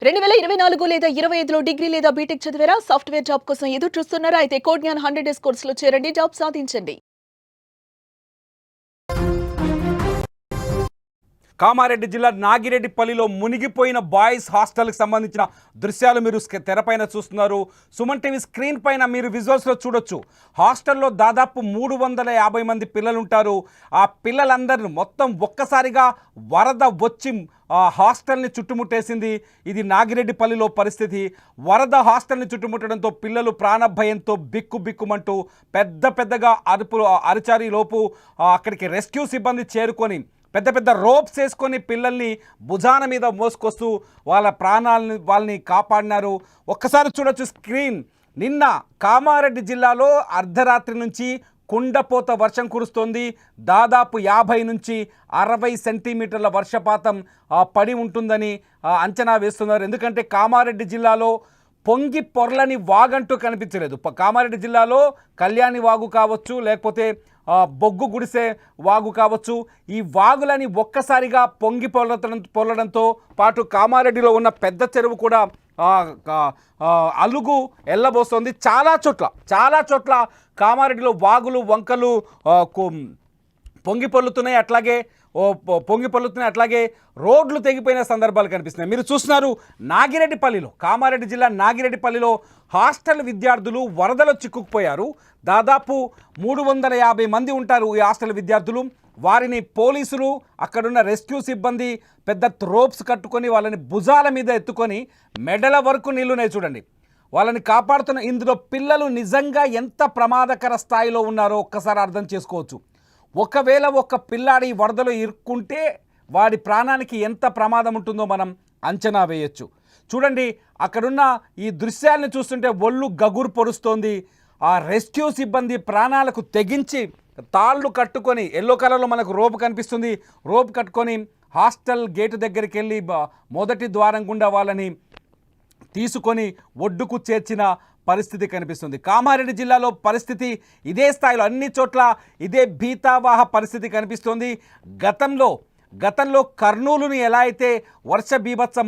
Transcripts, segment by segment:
2024 లేదా 25లో డిగ్రీ లేదా బీటెక్ చదివారా? సాఫ్ట్‌వేర్ జాబ్ కోసం ఎదురు చూస్తున్నారా? అయితే కోడ్‌జ్ఞాన్ 100 డేస్ కోర్సులో చేరండి. జాబ్ సాధించండి. కామారెడ్డి జిల్లా నాగిరెడ్డిపల్లిలో మునిగిపోయిన బాయ్స్ హాస్టల్కి సంబంధించిన దృశ్యాలు మీరు తెరపైన చూస్తున్నారు. సుమన్ టీవీ స్క్రీన్ పైన మీరు విజువల్స్లో చూడొచ్చు. హాస్టల్లో దాదాపు 350 మంది పిల్లలు ఉంటారు. ఆ పిల్లలందరినీ మొత్తం ఒక్కసారిగా వరద వచ్చి హాస్టల్ని చుట్టుముట్టేసింది. ఇది నాగిరెడ్డిపల్లిలో పరిస్థితి. వరద హాస్టల్ని చుట్టుముట్టడంతో పిల్లలు ప్రాణభయంతో బిక్కుమంటూ పెద్దగా అరిచారి లోపు అక్కడికి రెస్క్యూ సిబ్బంది చేరుకొని పెద్ద రోప్స్ వేసుకొని పిల్లల్ని భుజాన మీద మోసుకొస్తూ వాళ్ళని కాపాడినారు. ఒక్కసారి చూడొచ్చు స్క్రీన్. నిన్న కామారెడ్డి జిల్లాలో అర్ధరాత్రి నుంచి కుండపోత వర్షం కురుస్తోంది. దాదాపు 50 నుంచి 60 సెంటీమీటర్ల వర్షపాతం పడి ఉంటుందని అంచనా వేస్తున్నారు. ఎందుకంటే కామారెడ్డి జిల్లాలో పొంగి పొర్లని వాగంటూ కనిపించలేదు. కామారెడ్డి జిల్లాలో కళ్యాణి వాగు కావచ్చు, లేకపోతే బొగ్గు గుడిసే వాగు కావచ్చు, ఈ వాగులని ఒక్కసారిగా పొంగి పొర్లడంతో పాటు కామారెడ్డిలో ఉన్న పెద్ద చెరువు కూడా అలుగు ఎల్లబోస్తోంది. చాలా చోట్ల కామారెడ్డిలో వాగులు వంకలు పొంగి పొర్లుతున్నాయి. అట్లాగే రోడ్లు తెగిపోయిన సందర్భాలు కనిపిస్తున్నాయి. మీరు చూస్తున్నారు నాగిరెడ్డిపల్లిలో, కామారెడ్డి జిల్లా నాగిరెడ్డిపల్లిలో హాస్టల్ విద్యార్థులు వరదలో చిక్కుకుపోయారు. దాదాపు 350 మంది ఉంటారు ఈ హాస్టల్ విద్యార్థులు. వారిని పోలీసులు, అక్కడున్న రెస్క్యూ సిబ్బంది పెద్ద రోప్స్ కట్టుకొని వాళ్ళని భుజాల మీద ఎత్తుకొని మెడల వరకు నీళ్లున్నాయి చూడండి. వాళ్ళని కాపాడుతున్న ఇందులో పిల్లలు నిజంగా ఎంత ప్రమాదకర స్థాయిలో ఉన్నారో ఒక్కసారి అర్థం చేసుకోవచ్చు. ఒకవేళ ఒక పిల్లాడి వరదలో ఇరుక్కుంటే వాడి ప్రాణానికి ఎంత ప్రమాదం ఉంటుందో మనం అంచనా వేయచ్చు. చూడండి, అక్కడున్న ఈ దృశ్యాలను చూస్తుంటే ఒళ్ళు గగురు పొడుస్తోంది. ఆ రెస్క్యూ సిబ్బంది ప్రాణాలకు తెగించి తాళ్ళు కట్టుకొని, ఎల్లో కలర్లో మనకు రోప్ కనిపిస్తుంది, రోప్ కట్టుకొని హాస్టల్ గేటు దగ్గరికి వెళ్ళి మొదటి ద్వారం గుండా వాళ్ళని తీసుకొని ఒడ్డుకు చేర్చిన పరిస్థితి కనిపిస్తుంది. కామారెడ్డి జిల్లాలో పరిస్థితి ఇదే స్థాయిలో, అన్ని చోట్ల ఇదే భీతావాహ పరిస్థితి కనిపిస్తుంది. గతంలో కర్నూలుని ఎలా అయితే వర్ష బీభత్సం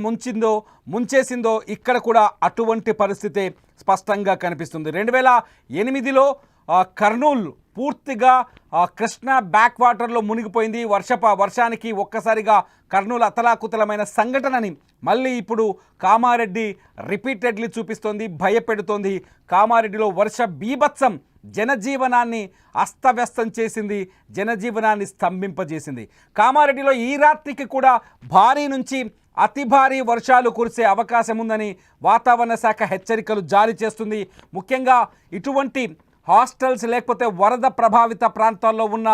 ముంచేసిందో ఇక్కడ కూడా అటువంటి పరిస్థితి స్పష్టంగా కనిపిస్తుంది. 2008లో కర్నూలు పూర్తిగా కృష్ణా బ్యాక్ వాటర్లో మునిగిపోయింది. వర్షానికి ఒక్కసారిగా కర్నూలు అతలాకుతలమైన సంఘటనని మళ్ళీ ఇప్పుడు కామారెడ్డి రిపీటెడ్లీ చూపిస్తోంది, భయపెడుతోంది. కామారెడ్డిలో వర్ష బీభత్సం జనజీవనాన్ని అస్తవ్యస్తం చేసింది, జనజీవనాన్ని స్తంభింపజేసింది. కామారెడ్డిలో ఈ రాత్రికి కూడా భారీ నుంచి అతి భారీ వర్షాలు కురిసే అవకాశం ఉందని వాతావరణ శాఖ హెచ్చరికలు జారీ చేస్తుంది. ముఖ్యంగా ఇటువంటి హాస్టల్స్ లేకపోతే వరద ప్రభావిత ప్రాంతాల్లో ఉన్న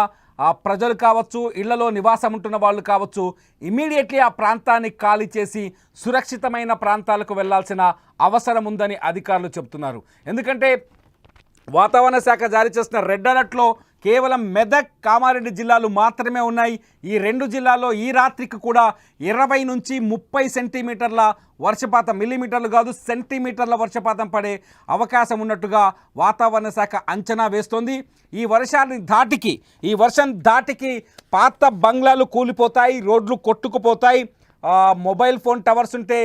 ప్రజలు కావచ్చు, ఇళ్లలో నివాసం ఉంటున్న వాళ్ళు కావచ్చు, ఇమీడియట్లీ ఆ ప్రాంతాన్ని ఖాళీ చేసి సురక్షితమైన ప్రాంతాలకు వెళ్లాల్సిన అవసరం ఉందని అధికారులు చెబుతున్నారు. ఎందుకంటే వాతావరణ శాఖ జారీ చేస్తున్న రెడ్ అలర్ట్లో కేవలం మెదక్, కామారెడ్డి జిల్లాలు మాత్రమే ఉన్నాయి. ఈ 2 జిల్లాల్లో ఈ రాత్రికి కూడా 20 నుంచి 30 సెంటీమీటర్ల వర్షపాతం, మిల్లీమీటర్లు కాదు సెంటీమీటర్ల వర్షపాతం పడే అవకాశం ఉన్నట్టుగా వాతావరణ శాఖ అంచనా వేస్తోంది. ఈ వర్షం ధాటికి పాత బంగ్లాలు కూలిపోతాయి, రోడ్లు కొట్టుకుపోతాయి, మొబైల్ ఫోన్ టవర్స్ ఉంటే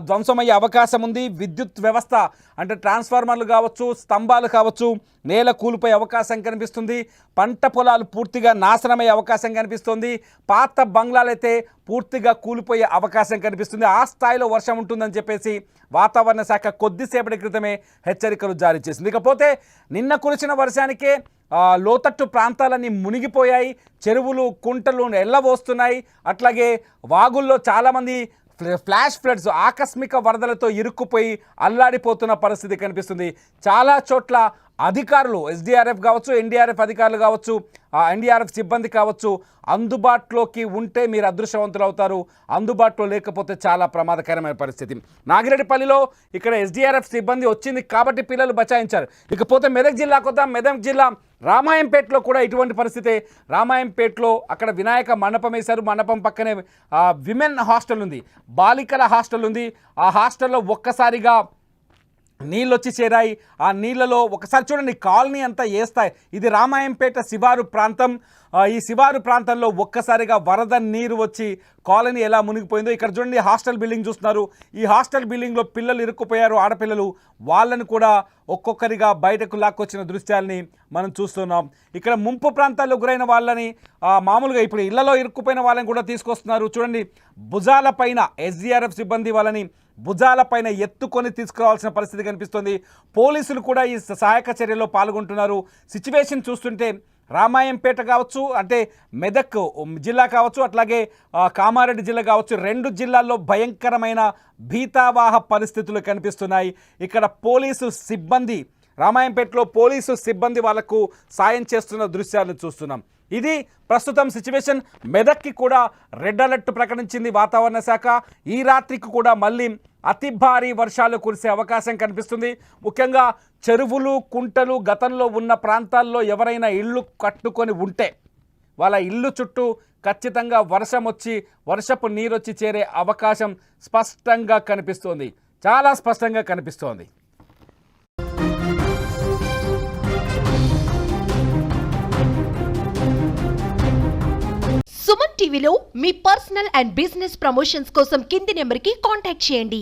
ధ్వంసమయ్యే అవకాశం ఉంది. విద్యుత్ వ్యవస్థ అంటే ట్రాన్స్ఫార్మర్లు కావచ్చు, స్తంభాలు కావచ్చు నేల కూలిపోయే అవకాశం కనిపిస్తుంది. పంట పొలాలు పూర్తిగా నాశనమయ్యే అవకాశం కనిపిస్తుంది. పాత బంగ్లాలైతే పూర్తిగా కూలిపోయే అవకాశం కనిపిస్తుంది. ఆ స్థాయిలో వర్షం ఉంటుందని చెప్పేసి వాతావరణ శాఖ కొద్దిసేపటి క్రితమే హెచ్చరికలు జారీ చేసింది. ఇకపోతే నిన్న కురిసిన వర్షానికే లోతట్టు ప్రాంతాలన్నీ మునిగిపోయాయి, చెరువులు కుంటలు ఎల్లబోస్తున్నాయి. అట్లాగే వాగుల్లో చాలామంది ఫ్లాష్ ఫ్లడ్స్, ఆకస్మిక వరదలతో ఇరుక్కుపోయి అల్లాడిపోతున్న పరిస్థితి కనిపిస్తుంది. చాలా చోట్ల అధికారులు, ఎస్డీఆర్ఎఫ్ కావచ్చు, ఎన్డీఆర్ఎఫ్ అధికారులు కావచ్చు, ఎన్డీఆర్ఎఫ్ సిబ్బంది కావచ్చు, అందుబాటులోకి ఉంటే మీరు అదృష్టవంతులు అవుతారు, అందుబాటులో లేకపోతే చాలా ప్రమాదకరమైన పరిస్థితి. నాగిరెడ్డిపల్లిలో ఇక్కడ ఎస్డీఆర్ఎఫ్ సిబ్బంది వచ్చింది కాబట్టి పిల్లలు బచాయించారు. ఇకపోతే మెదక్ జిల్లాకు వద్దాం. మెదక్ జిల్లా రామాయంపేటలో కూడా ఇటువంటి పరిస్థితి. రామాయంపేటలో అక్కడ వినాయక మండపం వేశారు. మండపం పక్కనే విమెన్ హాస్టల్ ఉంది, బాలికల హాస్టల్ ఉంది. ఆ హాస్టల్లో ఒక్కసారిగా నీళ్ళు వచ్చి చేరాయి. ఆ నీళ్ళలో ఒకసారి చూడండి, కాలనీ అంతా వేస్తాయి. ఇది రామాయంపేట శివారు ప్రాంతం. ఈ శివారు ప్రాంతంలో ఒక్కసారిగా వరద నీరు వచ్చి కాలనీ ఎలా మునిగిపోయిందో ఇక్కడ చూడండి. హాస్టల్ బిల్డింగ్ చూస్తున్నారు. ఈ హాస్టల్ బిల్డింగ్లో పిల్లలు ఇరుక్కుపోయారు, ఆడపిల్లలు. వాళ్ళని కూడా ఒక్కొక్కరిగా బయటకు లాక్కొచ్చిన దృశ్యాల్ని మనం చూస్తున్నాం. ఇక్కడ ముంపు ప్రాంతాల్లో గురైన వాళ్ళని మామూలుగా ఇప్పుడు ఇళ్లలో ఇరుక్కుపోయిన వాళ్ళని కూడా తీసుకొస్తున్నారు. చూడండి, భుజాలపైన ఎస్డీఆర్ఎఫ్ సిబ్బంది వాళ్ళని భుజాలపైన ఎత్తుకొని తీసుకురావాల్సిన పరిస్థితి కనిపిస్తుంది. పోలీసులు కూడా ఈ సహాయక చర్యలో పాల్గొంటున్నారు. సిచ్యువేషన్ చూస్తుంటే రామాయంపేట కావచ్చు, అంటే మెదక్ జిల్లా కావచ్చు, అట్లాగే కామారెడ్డి జిల్లా కావచ్చు, 2 జిల్లాల్లో భయంకరమైన భీతావాహ పరిస్థితులు కనిపిస్తున్నాయి. ఇక్కడ పోలీసు సిబ్బంది, రామాయంపేటలో పోలీసు సిబ్బంది వాళ్లకు సాయం చేస్తున్న దృశ్యాలను చూస్తున్నాం. ఇది ప్రస్తుతం సిచ్యువేషన్. మెదక్కి కూడా రెడ్ అలర్ట్ ప్రకటించింది వాతావరణ శాఖ. ఈ రాత్రికి కూడా మళ్ళీ అతి భారీ వర్షాలు కురిసే అవకాశం కనిపిస్తుంది. ముఖ్యంగా చెరువులు, కుంటలు గతంలో ఉన్న ప్రాంతాల్లో ఎవరైనా ఇళ్ళు కట్టుకొని ఉంటే వాళ్ళ ఇల్లు చుట్టూ ఖచ్చితంగా వర్షపు నీరు వచ్చి చేరే అవకాశం స్పష్టంగా కనిపిస్తోంది, చాలా స్పష్టంగా కనిపిస్తోంది. సుమన్ టీవీలో మీ పర్సనల్ అండ్ బిజినెస్ ప్రమోషన్స్ కోసం కింది నెంబర్కి కాంటాక్ట్ చేయండి.